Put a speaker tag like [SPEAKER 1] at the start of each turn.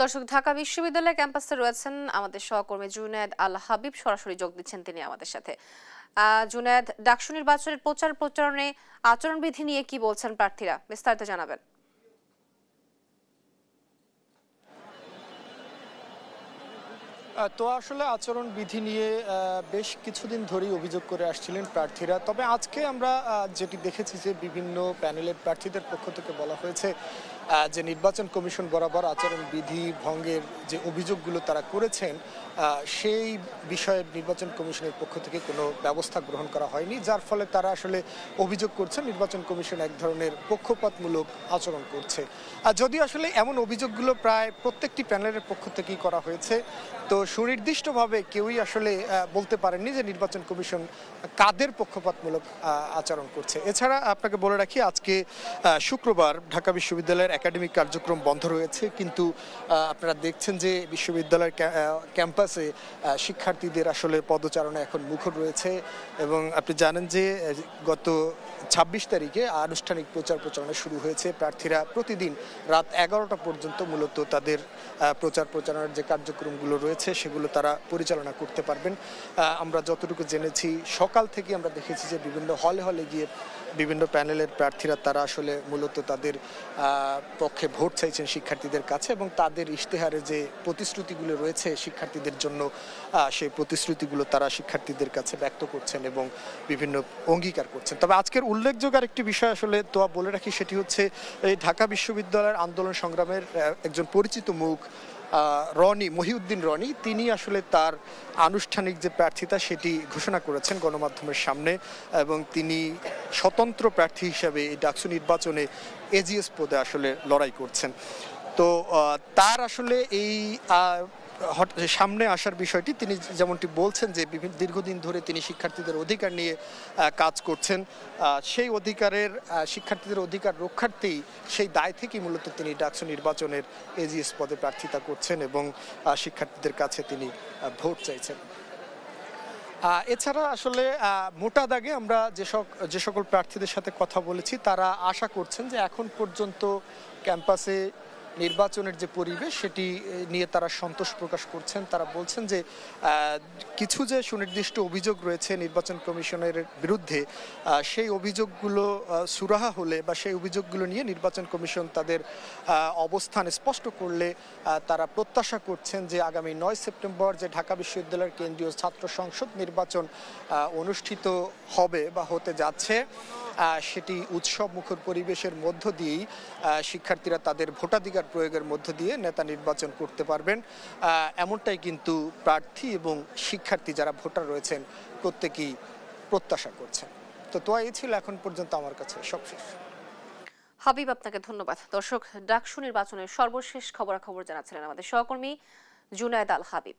[SPEAKER 1] দর্শক, ঢাকা বিশ্ববিদ্যালয় ক্যাম্পাসে রয়েছেন আমাদের সহকর্মী জুনায়েদ আল হাবিব, সরাসরি যোগ দিচ্ছেন তিনি আমাদের সাথে। জুনায়েদ, ডাকসু নির্বাচনের প্রচারণে আচরণবিধি নিয়ে কি বলছেন প্রার্থীরা, বিস্তারিত জানাবেন।
[SPEAKER 2] তো আসলে আচরণবিধি নিয়ে বেশ কিছুদিন ধরেই অভিযোগ করে আসছিলেন প্রার্থীরা। তবে আজকে আমরা যেটি দেখেছি যে বিভিন্ন প্যানেলের প্রার্থীদের পক্ষ থেকে বলা হয়েছে যে নির্বাচন কমিশন বরাবর আচরণবিধি ভঙ্গের যে অভিযোগগুলো তারা করেছেন সেই বিষয়ে নির্বাচন কমিশনের পক্ষ থেকে কোনো ব্যবস্থা গ্রহণ করা হয়নি, যার ফলে তারা আসলে অভিযোগ করছেন নির্বাচন কমিশন এক ধরনের পক্ষপাতমূলক আচরণ করছে। যদিও আসলে এমন অভিযোগগুলো প্রায় প্রত্যেকটি প্যানেলের পক্ষ থেকেই করা হয়েছে, তো সুনির্দিষ্টভাবে কেউই আসলে বলতে পারেননি যে নির্বাচন কমিশন কাদের পক্ষপাতমূলক আচরণ করছে। এছাড়া আপনাকে বলে রাখি, আজকে শুক্রবার ঢাকা বিশ্ববিদ্যালয়ের একাডেমিক কার্যক্রম বন্ধ রয়েছে, কিন্তু আপনারা দেখছেন যে বিশ্ববিদ্যালয়ের ক্যাম্পাসে শিক্ষার্থীদের আসলে পদচারণা এখন মুখর রয়েছে। এবং আপনি জানেন যে গত 26 তারিখে আনুষ্ঠানিক প্রচারণা শুরু হয়েছে। প্রার্থীরা প্রতিদিন রাত 11টা পর্যন্ত মূলত তাদের প্রচারণার যে কার্যক্রমগুলো রয়েছে সেগুলো তারা পরিচালনা করতে পারবেন। আমরা যতটুকু জেনেছি, সকাল থেকে আমরা দেখেছি যে বিভিন্ন হলে গিয়ে বিভিন্ন প্যানেলের প্রার্থীরা তারা আসলে মূলত তাদের পক্ষে ভোট চাইছেন শিক্ষার্থীদের কাছে, এবং তাদের ইশতেহারে যে প্রতিশ্রুতিগুলো রয়েছে শিক্ষার্থীদের জন্য সেই প্রতিশ্রুতিগুলো তারা শিক্ষার্থীদের কাছে ব্যক্ত করছেন এবং বিভিন্ন অঙ্গীকার করছেন। তবে আজকের উল্লেখযোগ্য আরেকটি বিষয় আসলে তো বলে রাখি, সেটি হচ্ছে এই ঢাকা বিশ্ববিদ্যালয়ের আন্দোলন সংগ্রামের একজন পরিচিত মুখ মহিউদ্দিন রনি, তিনি আসলে তার আনুষ্ঠানিক যে প্রার্থিতা সেটি ঘোষণা করেছেন গণমাধ্যমের সামনে, এবং তিনি স্বতন্ত্র প্রার্থী হিসেবে এই ডাকসু নির্বাচনে এজিএস পদে আসলে লড়াই করছেন। তো তার আসলে এই সামনে আসার বিষয়টি তিনি যেমনটি বলছেন যে দীর্ঘদিন ধরে তিনি শিক্ষার্থীদের অধিকার নিয়ে কাজ করছেন, সেই শিক্ষার্থীদের অধিকার রক্ষার্থেই সেই দায় থেকেই মূলত তিনি ডাকসু নির্বাচনের এজিএস পদে প্রার্থিতা করছেন এবং শিক্ষার্থীদের কাছে তিনি ভোট চাইছেন। এছাড়া আসলে মোটা দাগে আমরা যে সকল প্রার্থীদের সাথে কথা বলেছি, তারা আশা করছেন যে এখন পর্যন্ত ক্যাম্পাসে নির্বাচনের যে পরিবেশ সেটি নিয়ে তারা সন্তোষ প্রকাশ করছেন। তারা বলছেন যে কিছু যে সুনির্দিষ্ট অভিযোগ রয়েছে নির্বাচন কমিশনের বিরুদ্ধে, সেই অভিযোগগুলো সুরাহা হলে বা সেই অভিযোগগুলো নিয়ে নির্বাচন কমিশন তাদের অবস্থান স্পষ্ট করলে তারা প্রত্যাশা করছেন যে আগামী 9 সেপ্টেম্বর যে ঢাকা বিশ্ববিদ্যালয়ের কেন্দ্রীয় ছাত্র সংসদ নির্বাচন অনুষ্ঠিত হবে বা হতে যাচ্ছে, সেটি উৎসব মুখর পরিবেশের মধ্য দিয়েই শিক্ষার্থীরা তাদের ভোটাধিকার প্রয়োগের মধ্য দিয়ে নেতা নির্বাচন করতে পারবেন, এমনটাই কিন্তু প্রার্থী এবং শিক্ষার্থী যারা ভোটার রয়েছেন প্রত্যেকেই প্রত্যাশা করছেন। তো এই ছিল এখন পর্যন্ত আমার কাছে সবশেষ।
[SPEAKER 1] হাবিব, আপনাকে ধন্যবাদ। দর্শক, ডাকসু নির্বাচনের সর্বশেষ খবরাখবর জানাচ্ছিলেন আমাদের সহকর্মী জুনায়েদ আল হাবিব।